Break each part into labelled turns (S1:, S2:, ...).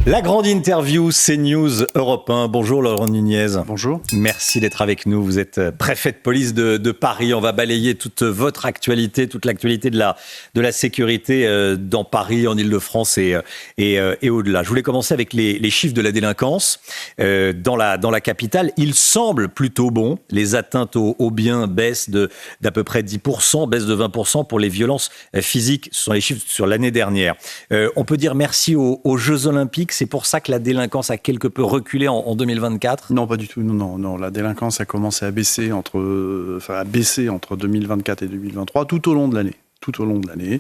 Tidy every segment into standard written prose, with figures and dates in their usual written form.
S1: La grande interview CNews Europe 1. Bonjour Laurent Nunez.
S2: Bonjour.
S1: Merci d'être avec nous. Vous êtes préfet de police de Paris. On va balayer toute votre actualité, toute l'actualité de la sécurité dans Paris, en Ile-de-France et au-delà. Je voulais commencer avec les chiffres de la délinquance dans la capitale. Il semble plutôt bon. Les atteintes aux biens baissent d'à peu près 10%, baissent de 20% pour les violences physiques. Ce sont les chiffres sur l'année dernière. On peut dire merci aux Jeux Olympiques. C'est pour ça que la délinquance a quelque peu reculé en 2024 ?
S2: Non, pas du tout. Non. La délinquance a commencé à baisser entre 2024 et 2023 tout au long de l'année.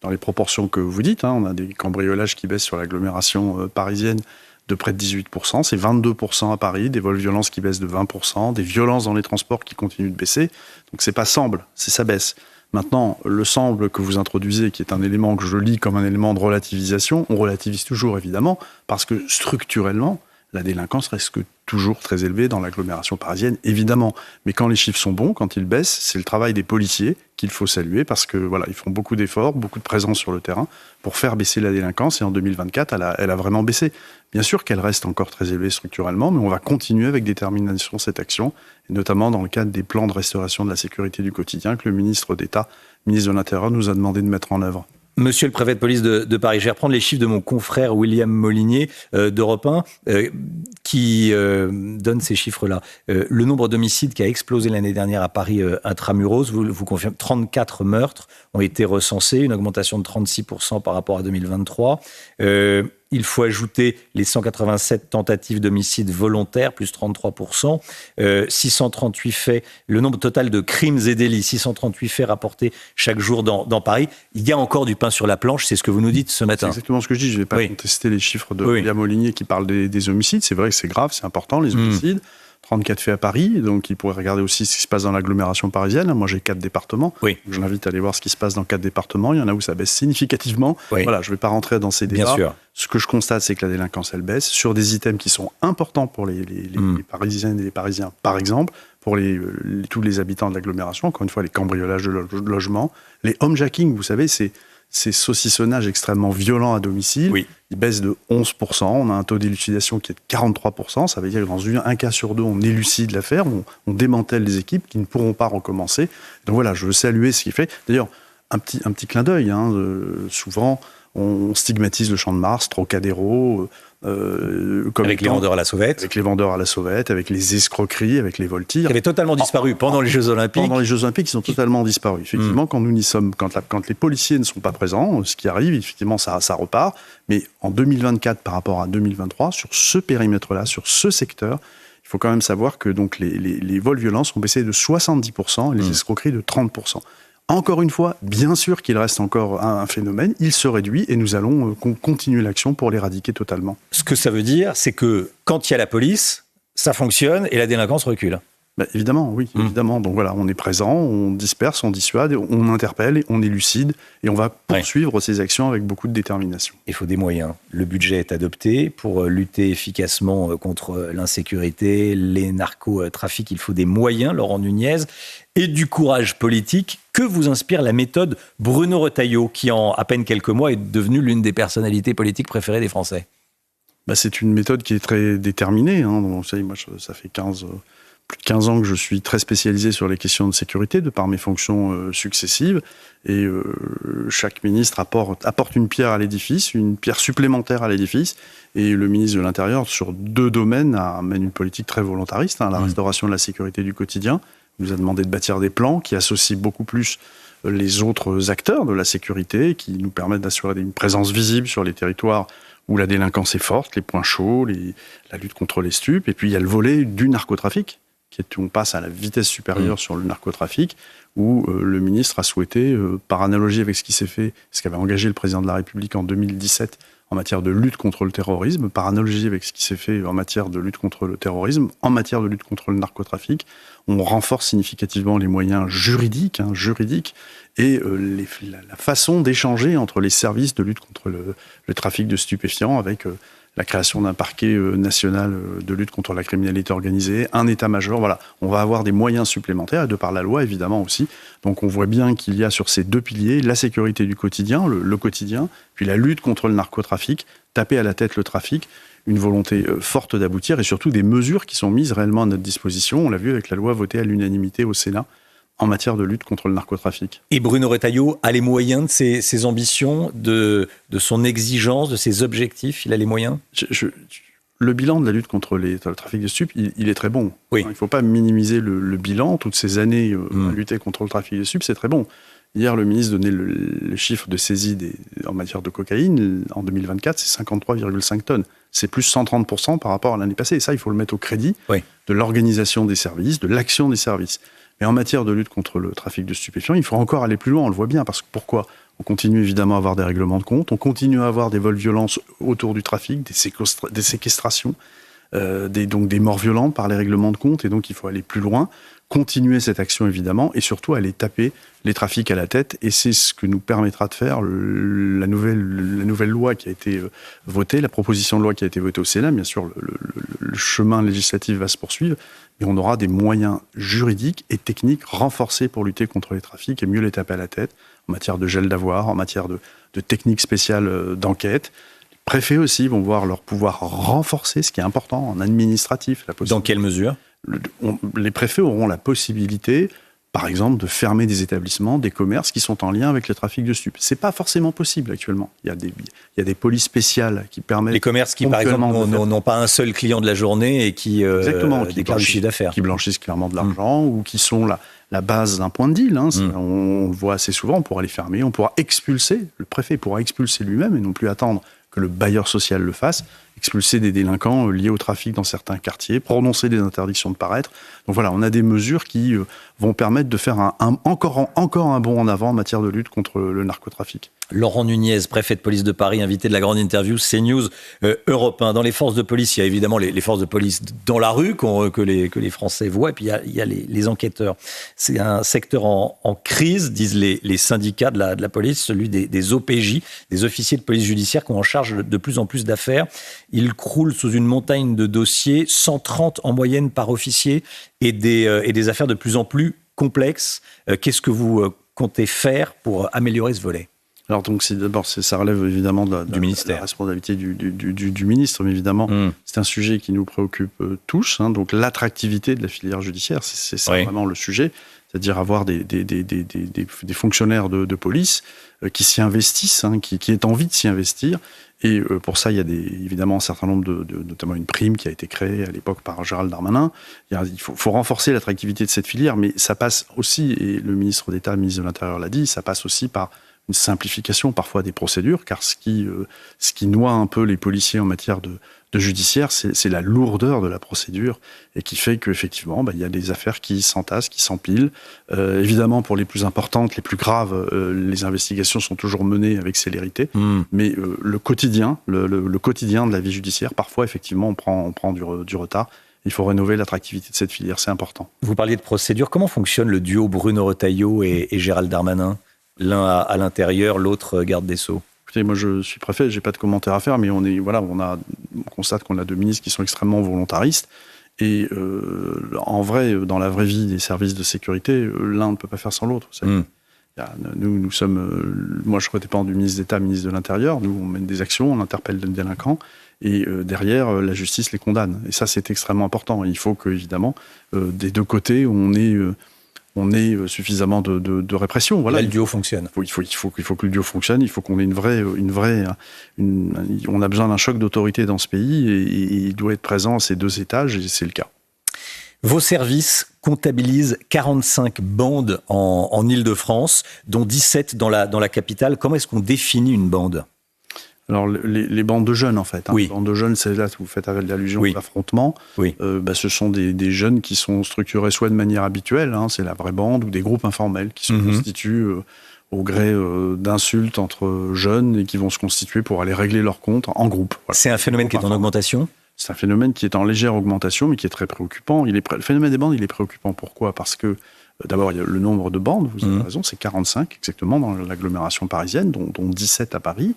S2: Dans les proportions que vous dites, on a des cambriolages qui baissent sur l'agglomération parisienne de près de 18%. C'est 22% à Paris, des vols violences qui baissent de 20%, des violences dans les transports qui continuent de baisser. Donc c'est pas semble, c'est ça baisse. Maintenant, le semble que vous introduisez, qui est un élément que je lis comme un élément de relativisation, on relativise toujours évidemment, parce que structurellement, la délinquance reste toujours très élevée dans l'agglomération parisienne, évidemment. Mais quand les chiffres sont bons, quand ils baissent, c'est le travail des policiers qu'il faut saluer, parce que voilà, ils font beaucoup d'efforts, beaucoup de présence sur le terrain pour faire baisser la délinquance. Et en 2024, elle a vraiment baissé. Bien sûr qu'elle reste encore très élevée structurellement, mais on va continuer avec détermination cette action, et notamment dans le cadre des plans de restauration de la sécurité du quotidien que le ministre d'État, ministre de l'Intérieur, nous a demandé de mettre en œuvre.
S1: Monsieur le préfet de police de Paris, je vais reprendre les chiffres de mon confrère William Molinier d'Europe 1 qui donne ces chiffres-là. Le nombre d'homicides qui a explosé l'année dernière à Paris intramuros, vous confirmez, 34 meurtres ont été recensés, une augmentation de 36% par rapport à 2023. Il faut ajouter les 187 tentatives d'homicide volontaires, plus 33%, 638 faits, le nombre total de crimes et délits, 638 faits rapportés chaque jour dans Paris. Il y a encore du pain sur la planche, c'est ce que vous nous dites ce matin.
S2: C'est exactement ce que je dis, je ne vais pas contester les chiffres de William Molinier qui parle des homicides. C'est vrai que c'est grave, c'est important, les homicides. 34 faits à Paris, donc il pourrait regarder aussi ce qui se passe dans l'agglomération parisienne. Moi, j'ai 4 départements. Oui. Je l'invite à aller voir ce qui se passe dans 4 départements. Il y en a où ça baisse significativement. Oui. Voilà, je ne vais pas rentrer dans ces débats.
S1: Bien sûr.
S2: Ce que je constate, c'est que la délinquance, elle baisse sur des items qui sont importants pour les Parisiennes et les Parisiens, par exemple, pour tous les habitants de l'agglomération. Encore une fois, les cambriolages de logements. Les homejacking, vous savez, c'est ces saucissonnages extrêmement violents à domicile, ils baissent de 11%. On a un taux d'élucidation qui est de 43%. Ça veut dire que dans un cas sur deux, on élucide l'affaire, on démantèle les équipes qui ne pourront pas recommencer. Donc voilà, je veux saluer ce qu'il fait. D'ailleurs, un petit clin d'œil. Souvent, on stigmatise le Champ de Mars, Trocadéro,
S1: avec les vendeurs à la sauvette.
S2: Avec les vendeurs à la sauvette, avec les escroqueries, avec les vols-tirs.
S1: Qui avaient totalement disparu pendant les Jeux Olympiques.
S2: Pendant les Jeux Olympiques, ils ont totalement disparu. Effectivement, quand nous n'y sommes, quand les policiers ne sont pas présents, ce qui arrive, effectivement, ça repart. Mais en 2024, par rapport à 2023, sur ce périmètre-là, sur ce secteur, il faut quand même savoir que donc, les vols violents ont baissé de 70% et les escroqueries de 30%. Encore une fois, bien sûr qu'il reste encore un phénomène, il se réduit et nous allons continuer l'action pour l'éradiquer totalement.
S1: Ce que ça veut dire, c'est que quand il y a la police, ça fonctionne et la délinquance recule.
S2: Évidemment, oui, évidemment. Donc voilà, on est présent, on disperse, on dissuade, on interpelle, on élucide et on va poursuivre ces actions avec beaucoup de détermination.
S1: Il faut des moyens. Le budget est adopté pour lutter efficacement contre l'insécurité, les narcotrafics. Il faut des moyens, Laurent Nunez, et du courage politique. Que vous inspire la méthode Bruno Retailleau, qui en à peine quelques mois est devenue l'une des personnalités politiques préférées des Français ?
S2: C'est une méthode qui est très déterminée. Donc, vous savez, moi, ça fait plus de 15 ans que je suis très spécialisé sur les questions de sécurité, de par mes fonctions successives. Et chaque ministre apporte une pierre à l'édifice, une pierre supplémentaire à l'édifice. Et le ministre de l'Intérieur, sur 2 domaines, mène une politique très volontariste, la restauration de la sécurité du quotidien. Il nous a demandé de bâtir des plans qui associent beaucoup plus les autres acteurs de la sécurité, qui nous permettent d'assurer une présence visible sur les territoires où la délinquance est forte, les points chauds, la lutte contre les stupes. Et puis il y a le volet du narcotrafic, on passe à la vitesse supérieure sur le narcotrafic, où le ministre a souhaité, par analogie avec ce qui s'est fait, ce qu'avait engagé le président de la République en 2017 en matière de lutte contre le terrorisme, par analogie avec ce qui s'est fait en matière de lutte contre le terrorisme, en matière de lutte contre le narcotrafic, on renforce significativement les moyens juridiques et la façon d'échanger entre les services de lutte contre le trafic de stupéfiants avec la création d'un parquet national de lutte contre la criminalité organisée, un état-major. Voilà, on va avoir des moyens supplémentaires, et de par la loi évidemment aussi. Donc on voit bien qu'il y a sur ces deux piliers la sécurité du quotidien, le quotidien, puis la lutte contre le narcotrafic, taper à la tête le trafic, une volonté forte d'aboutir et surtout des mesures qui sont mises réellement à notre disposition. On l'a vu avec la loi votée à l'unanimité au Sénat en matière de lutte contre le narcotrafic.
S1: Et Bruno Retailleau a les moyens de ses ambitions, de son exigence, de ses objectifs? Il a les moyens?
S2: Le bilan de la lutte contre le trafic de stupes, il est très bon.
S1: Oui.
S2: Il ne faut pas minimiser le bilan. Toutes ces années à lutter contre le trafic de stupes, c'est très bon. Hier, le ministre donnait le chiffre de saisie en matière de cocaïne. En 2024, c'est 53,5 tonnes. C'est plus 130% par rapport à l'année passée. Et ça, il faut le mettre au crédit de l'organisation des services, de l'action des services. Mais en matière de lutte contre le trafic de stupéfiants, il faut encore aller plus loin, on le voit bien. Parce que pourquoi ? On continue évidemment à avoir des règlements de compte, on continue à avoir des vols violents autour du trafic, des séquestrations, donc des morts violentes par les règlements de compte. Et donc il faut aller plus loin, continuer cette action évidemment, et surtout aller taper les trafics à la tête. Et c'est ce que nous permettra de faire la nouvelle loi qui a été votée, la proposition de loi qui a été votée au Sénat. Bien sûr, le chemin législatif va se poursuivre. Et on aura des moyens juridiques et techniques renforcés pour lutter contre les trafics et mieux les taper à la tête, en matière de gel d'avoir, en matière de techniques spéciales d'enquête. Les préfets aussi vont voir leur pouvoir renforcer, ce qui est important en administratif.
S1: Dans quelle mesure ?
S2: Les préfets auront la possibilité, par exemple, de fermer des établissements, des commerces qui sont en lien avec le trafic de stupes. C'est pas forcément possible actuellement. Il y a des polices spéciales qui permettent...
S1: Les commerces qui, par exemple, n'ont pas un seul client de la journée et qui déclarent du chiffre d'affaires.
S2: Qui blanchissent clairement de l'argent ou qui sont la base d'un point de deal. On le voit assez souvent, on pourra les fermer, on pourra expulser, le préfet pourra expulser lui-même et non plus attendre que le bailleur social le fasse, expulser des délinquants liés au trafic dans certains quartiers, prononcer des interdictions de paraître. Donc voilà, on a des mesures qui vont permettre de faire encore un bond en avant en matière de lutte contre le narcotrafic.
S1: Laurent Nunez, préfet de police de Paris, invité de la grande interview CNews Europe 1. Dans les forces de police, il y a évidemment les forces de police dans la rue que les Français voient, et puis il y a les enquêteurs. C'est un secteur en crise, disent les syndicats de la police, celui des OPJ, des officiers de police judiciaire qui ont en charge de plus en plus d'affaires. Ils croulent sous une montagne de dossiers, 130 en moyenne par officier, et des affaires de plus en plus complexes. Qu'est-ce que vous comptez faire pour améliorer ce volet ?
S2: Alors donc ça relève évidemment de la responsabilité du ministre, mais évidemment c'est un sujet qui nous préoccupe tous. Donc l'attractivité de la filière judiciaire, c'est ça vraiment le sujet, c'est-à-dire avoir des fonctionnaires de police qui s'y investissent, qui aient envie de s'y investir. Et pour ça, il y a évidemment un certain nombre notamment une prime qui a été créée à l'époque par Gérald Darmanin. Il faut renforcer l'attractivité de cette filière, mais ça passe aussi, et le ministre d'État, le ministre de l'Intérieur l'a dit, ça passe aussi par une simplification parfois des procédures, car ce qui noie un peu les policiers en matière de judiciaire, c'est la lourdeur de la procédure, et qui fait qu'effectivement, il y a des affaires qui s'entassent, qui s'empilent. Évidemment, pour les plus importantes, les plus graves, les investigations sont toujours menées avec célérité, mais le quotidien de la vie judiciaire, parfois, effectivement, on prend du retard. Il faut rénover l'attractivité de cette filière, c'est important.
S1: Vous parliez de procédure. Comment fonctionne le duo Bruno Retailleau et Gérald Darmanin ? L'un à l'intérieur, l'autre garde des Sceaux.
S2: Écoutez, moi je suis préfet, j'ai pas de commentaires à faire, mais on constate qu'on a deux ministres qui sont extrêmement volontaristes. Et en vrai, dans la vraie vie des services de sécurité, l'un ne peut pas faire sans l'autre. Nous sommes, moi je dépends du ministre d'État, ministre de l'Intérieur. Nous, on mène des actions, on interpelle des délinquants, et derrière, la justice les condamne. Et ça, c'est extrêmement important. Il faut que, évidemment, des deux côtés, on ait suffisamment de répression. Voilà.
S1: Là, le duo fonctionne.
S2: Il faut que le duo fonctionne. Il faut qu'on ait on a besoin d'un choc d'autorité dans ce pays, et il doit être présent à ces deux étages, et c'est le cas.
S1: Vos services comptabilisent 45 bandes en Île-de-France, dont 17 dans la capitale. Comment est-ce qu'on définit une bande ?
S2: Alors, les bandes de jeunes, en fait.
S1: Oui.
S2: Les bandes de jeunes, c'est là que vous faites allusion à l'affrontement.
S1: Oui.
S2: Ce sont des jeunes qui sont structurés soit de manière habituelle, c'est la vraie bande, ou des groupes informels qui se constituent au gré d'insultes entre jeunes, et qui vont se constituer pour aller régler leurs comptes en groupe. Voilà.
S1: C'est un phénomène qui est en augmentation ?
S2: C'est un phénomène qui est en légère augmentation, mais qui est très préoccupant. Le phénomène des bandes, il est préoccupant. Pourquoi ? Parce que, d'abord, il y a le nombre de bandes, vous avez raison, c'est 45 exactement dans l'agglomération parisienne, dont 17 à Paris.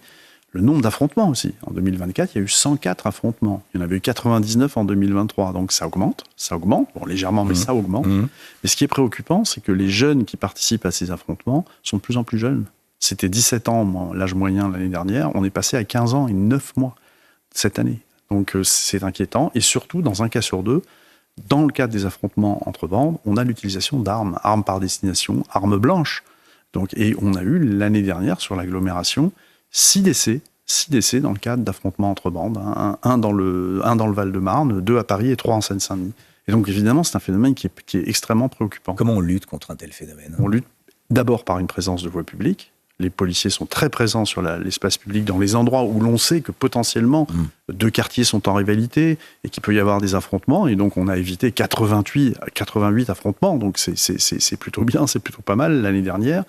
S2: Le nombre d'affrontements aussi. En 2024, il y a eu 104 affrontements. Il y en avait eu 99 en 2023. Donc ça augmente, bon, légèrement, mais ça augmente. Mais ce qui est préoccupant, c'est que les jeunes qui participent à ces affrontements sont de plus en plus jeunes. C'était 17 ans, l'âge moyen l'année dernière. On est passé à 15 ans et 9 mois cette année. Donc c'est inquiétant. Et surtout, dans un cas sur deux, dans le cadre des affrontements entre bandes, on a l'utilisation d'armes, armes par destination, armes blanches. Donc, et on a eu l'année dernière sur l'agglomération 6 décès dans le cadre d'affrontements entre bandes, un dans le Val-de-Marne, 2 à Paris et 3 en Seine-Saint-Denis. Et donc évidemment, c'est un phénomène qui est extrêmement préoccupant.
S1: Comment on lutte contre un tel phénomène ?
S2: On lutte d'abord par une présence de voies publiques. Les policiers sont très présents sur l'espace public dans les endroits où l'on sait que potentiellement 2 quartiers sont en rivalité et qu'il peut y avoir des affrontements. Et donc on a évité 88 affrontements. Donc c'est plutôt bien, c'est plutôt pas mal l'année dernière.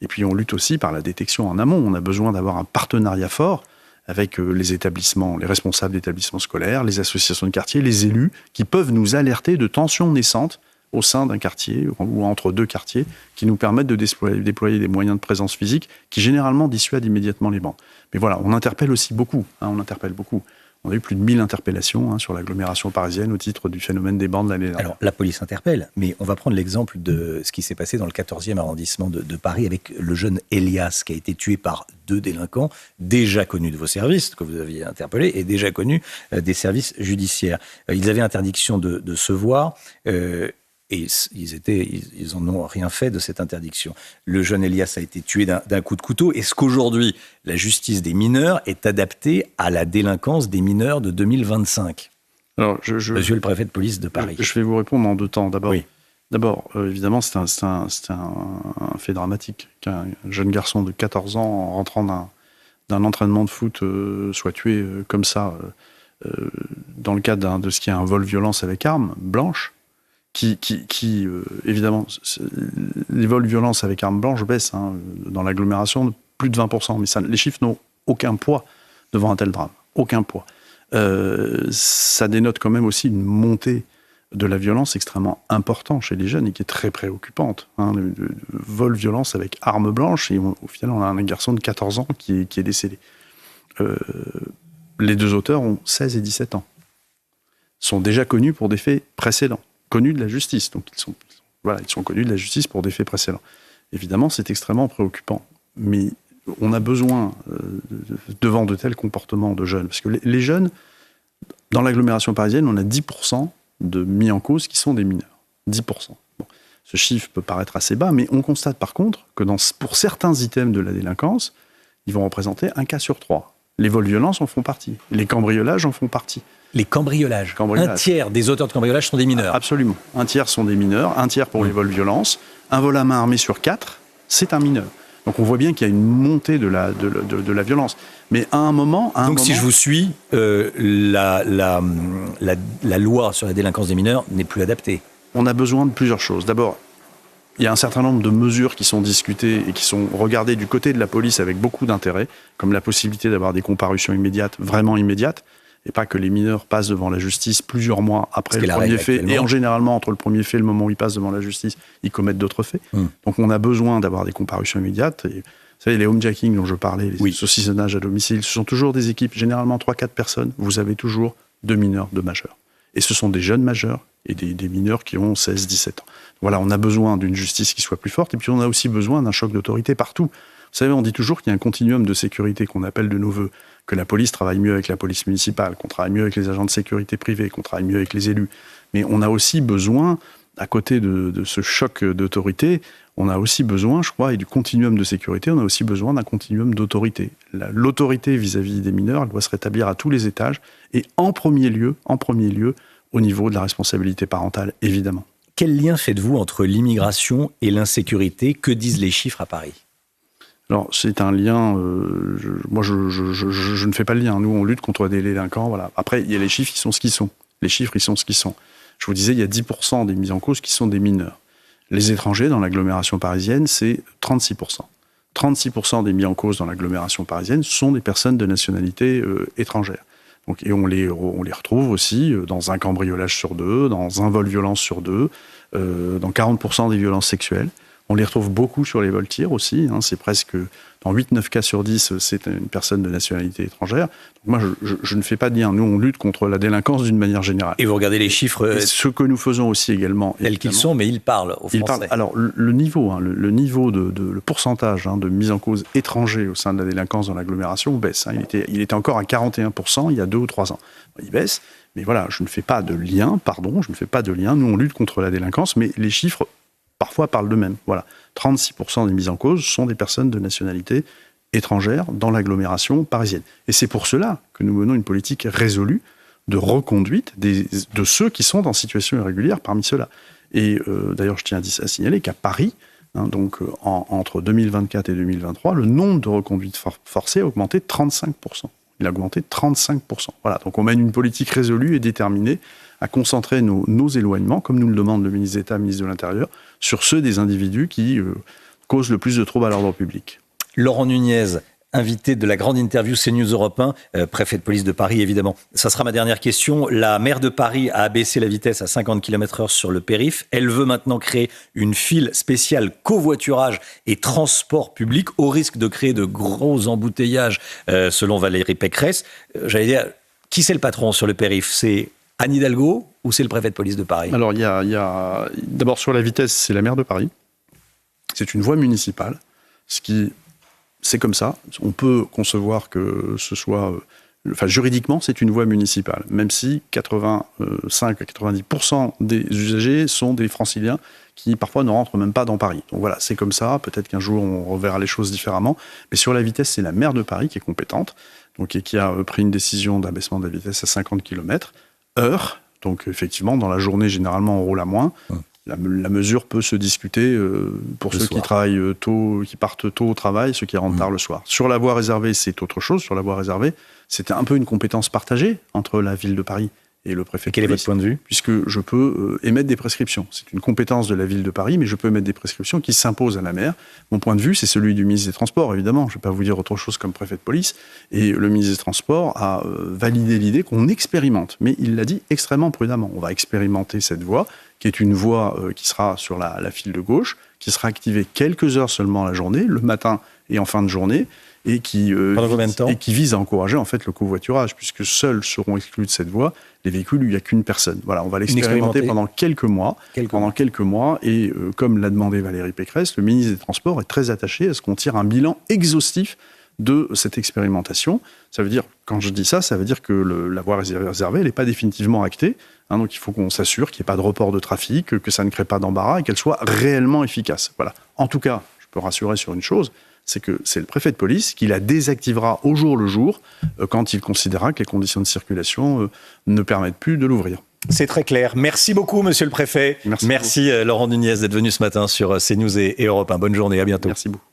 S2: Et puis on lutte aussi par la détection en amont. On a besoin d'avoir un partenariat fort avec les établissements, les responsables d'établissements scolaires, les associations de quartier, les élus, qui peuvent nous alerter de tensions naissantes au sein d'un quartier ou entre 2 quartiers, qui nous permettent de déployer des moyens de présence physique qui généralement dissuadent immédiatement les bandes. Mais voilà, on interpelle aussi beaucoup. On a eu plus de 1000 interpellations sur l'agglomération parisienne au titre du phénomène des bandes l'année dernière.
S1: Alors, la police interpelle, mais on va prendre l'exemple de ce qui s'est passé dans le 14e arrondissement de Paris avec le jeune Elias qui a été tué par 2 délinquants déjà connus de vos services, que vous aviez interpellés, et déjà connus des services judiciaires. Ils avaient interdiction de se voir. Et ils en ont rien fait de cette interdiction. Le jeune Elias a été tué d'un coup de couteau. Est-ce qu'aujourd'hui, la justice des mineurs est adaptée à la délinquance des mineurs de 2025 ? Alors, Monsieur le préfet de police de Paris.
S2: Je vais vous répondre en 2 temps. D'abord,
S1: oui.
S2: Évidemment, c'est un fait dramatique qu'un jeune garçon de 14 ans, en rentrant d'un entraînement de foot, soit tué comme ça, dans le cadre de ce qui est un vol-violence avec arme blanche. Évidemment, les vols violences avec armes blanches baissent dans l'agglomération de plus de 20%, mais les chiffres n'ont aucun poids devant un tel drame. Aucun poids. Ça dénote quand même aussi une montée de la violence extrêmement importante chez les jeunes et qui est très préoccupante. Le vol violence avec armes blanches, et au final, on a un garçon de 14 ans qui est décédé. Les 2 auteurs ont 16 et 17 ans. Sont déjà connus pour des faits précédents. Connus de la justice. Donc ils sont connus de la justice pour des faits précédents. Évidemment, c'est extrêmement préoccupant. Mais on a besoin, devant de tels comportements de jeunes, parce que les jeunes, dans l'agglomération parisienne, on a 10% de mis en cause qui sont des mineurs. 10%. Bon, ce chiffre peut paraître assez bas, mais on constate par contre que pour certains items de la délinquance, ils vont représenter 1 cas sur 3. Les vols violences en font partie. Les cambriolages en font partie.
S1: Les cambriolages. Un tiers des auteurs de cambriolage sont des mineurs.
S2: Absolument. 1 tiers sont des mineurs, 1 tiers pour les vols violences. Un vol à main armée sur 4, c'est un mineur. Donc on voit bien qu'il y a une montée de la violence. Mais à un moment...
S1: Si je vous suis, la loi sur la délinquance des mineurs n'est plus adaptée.
S2: On a besoin de plusieurs choses. D'abord, il y a un certain nombre de mesures qui sont discutées et qui sont regardées du côté de la police avec beaucoup d'intérêt, comme la possibilité d'avoir des comparutions immédiates, vraiment immédiates, et pas que les mineurs passent devant la justice plusieurs mois après le premier fait, et généralement entre le premier fait et le moment où ils passent devant la justice, ils commettent d'autres faits. Donc on a besoin d'avoir des comparutions immédiates. Et, vous savez, les homejacking dont je parlais, les saucissonnages à domicile, ce sont toujours des équipes, généralement 3-4 personnes, vous avez toujours 2 mineurs, 2 majeurs. Et ce sont des jeunes majeurs et des mineurs qui ont 16-17 ans. Voilà, on a besoin d'une justice qui soit plus forte, et puis on a aussi besoin d'un choc d'autorité partout. Vous savez, on dit toujours qu'il y a un continuum de sécurité qu'on appelle de nos voeux, que la police travaille mieux avec la police municipale, qu'on travaille mieux avec les agents de sécurité privés, qu'on travaille mieux avec les élus. Mais on a aussi besoin, à côté de ce choc d'autorité, on a aussi besoin, je crois, et du continuum de sécurité, on a aussi besoin d'un continuum d'autorité. L'autorité vis-à-vis des mineurs, elle doit se rétablir à tous les étages, et en premier lieu, au niveau de la responsabilité parentale, évidemment.
S1: Quel lien faites-vous entre l'immigration et l'insécurité ? Que disent les chiffres à Paris ?
S2: Alors, c'est un lien... moi, je ne fais pas le lien. Nous, on lutte contre des délinquants. Voilà. Après, il y a les chiffres, ils sont ce qu'ils sont. Les chiffres, ils sont ce qu'ils sont. Je vous disais, il y a 10% des mises en cause qui sont des mineurs. Les étrangers, dans l'agglomération parisienne, c'est 36%. 36% des mis en cause dans l'agglomération parisienne sont des personnes de nationalité étrangère. Donc, et on les retrouve aussi dans un cambriolage sur 2, dans un vol violence sur 2, dans 40% des violences sexuelles. On les retrouve beaucoup sur les vols tir aussi. C'est presque, dans 8-9 cas sur 10, c'est une personne de nationalité étrangère. Donc moi, je ne fais pas de lien. Nous, on lutte contre la délinquance d'une manière générale.
S1: Et vous regardez les chiffres...
S2: Et ce que nous faisons aussi également...
S1: Tels qu'ils sont, mais ils parlent aux Français.
S2: Alors, le niveau, le pourcentage de mise en cause étrangers au sein de la délinquance dans l'agglomération baisse. Il était encore à 41% il y a 2 ou 3 ans. Il baisse, mais voilà, je ne fais pas de lien, Nous, on lutte contre la délinquance, mais les chiffres, parfois, parlent d'eux-mêmes. Voilà. 36% des mises en cause sont des personnes de nationalité étrangère dans l'agglomération parisienne. Et c'est pour cela que nous menons une politique résolue de reconduite de ceux qui sont en situation irrégulière parmi ceux-là. Et d'ailleurs, je tiens à signaler qu'à Paris, entre 2024 et 2023, le nombre de reconduites forcées a augmenté de 35%. Il a augmenté de 35%. Voilà, donc on mène une politique résolue et déterminée à concentrer nos éloignements, comme nous le demande le ministre d'État, ministre de l'Intérieur, sur ceux des individus qui causent le plus de troubles à l'ordre public.
S1: Laurent Nunez, invité de la grande interview CNews Europe 1, préfet de police de Paris, évidemment. Ça sera ma dernière question. La maire de Paris a abaissé la vitesse à 50 km/h sur le périph'. Elle veut maintenant créer une file spéciale covoiturage et transport public, au risque de créer de gros embouteillages, selon Valérie Pécresse. J'allais dire, qui c'est le patron sur le périph'? C'est Anne Hidalgo ou c'est le préfet de police de Paris?
S2: Alors, il y a d'abord sur la vitesse, c'est la maire de Paris. C'est une voie municipale, c'est comme ça. On peut concevoir que ce soit... juridiquement, c'est une voie municipale, même si 85 à 90% des usagers sont des franciliens qui, parfois, ne rentrent même pas dans Paris. Donc voilà, c'est comme ça. Peut-être qu'un jour, on reverra les choses différemment. Mais sur la vitesse, c'est la maire de Paris qui est compétente, et qui a pris une décision d'abaissement de la vitesse à 50 km/h. Donc, effectivement, dans la journée, généralement, on roule à moins. La mesure peut se discuter pour ceux qui travaillent tôt, qui partent tôt au travail, ceux qui rentrent tard le soir. Sur la voie réservée, c'est autre chose. Sur la voie réservée, c'était un peu une compétence partagée entre la ville de Paris et le préfet de police.
S1: Quel est votre point de vue?
S2: Puisque je peux émettre des prescriptions. C'est une compétence de la ville de Paris, mais je peux émettre des prescriptions qui s'imposent à la maire. Mon point de vue, c'est celui du ministre des Transports, évidemment. Je ne vais pas vous dire autre chose comme préfet de police. Et le ministre des Transports a validé l'idée qu'on expérimente. Mais il l'a dit extrêmement prudemment. On va expérimenter cette voie, qui est une voie qui sera sur la file de gauche, qui sera activée quelques heures seulement la journée, le matin et en fin de journée, et qui vise à encourager en fait le covoiturage, puisque seuls seront exclus de cette voie les véhicules où il n'y a qu'une personne. Voilà, on va l'expérimenter pendant quelques mois. Et comme l'a demandé Valérie Pécresse, le ministre des Transports est très attaché à ce qu'on tire un bilan exhaustif de cette expérimentation. Ça veut dire, quand je dis ça, ça veut dire que la voie réservée, elle n'est pas définitivement actée. Donc il faut qu'on s'assure qu'il n'y ait pas de report de trafic, que ça ne crée pas d'embarras et qu'elle soit réellement efficace. Voilà. En tout cas, je peux rassurer sur une chose, c'est que c'est le préfet de police qui la désactivera au jour le jour quand il considérera que les conditions de circulation ne permettent plus de l'ouvrir.
S1: C'est très clair. Merci beaucoup, monsieur le préfet. Merci Laurent Nunez d'être venu ce matin sur CNews et Europe 1. Bonne journée, à bientôt.
S2: Merci beaucoup.